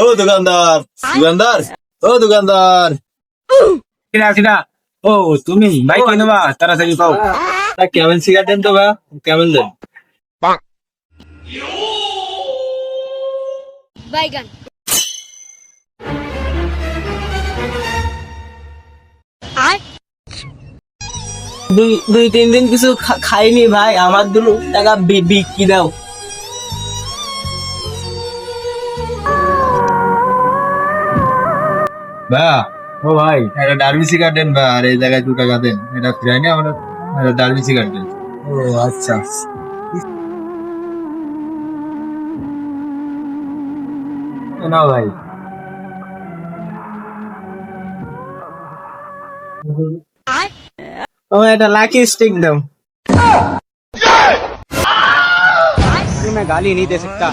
ও দোকানদার, দোকানদার, ও দোকানদার। কিনা কিনা ও তুমি ভাই কি নেবা তাড়াতাড়ি পাও কেমন সিগারেট দেন তো বা, কেমন দেন? বাইগান আর দুই দুই তিন দিন কিছু খাইনি ভাই, আমার 2 টাকা বিক্রি দাও। বা, ও ভাই, একটা ডার্বি সিগারেট দেন বা, আর এই জায়গায় 2 টাকা দেন। এটা ফিরাই না আমরা, একটা ডার্বি সিগারেট দেন। ও আচ্ছা, না ভাই, আর ও একটা লাকি স্টিক দাও। मैं गाली नहीं दे सकता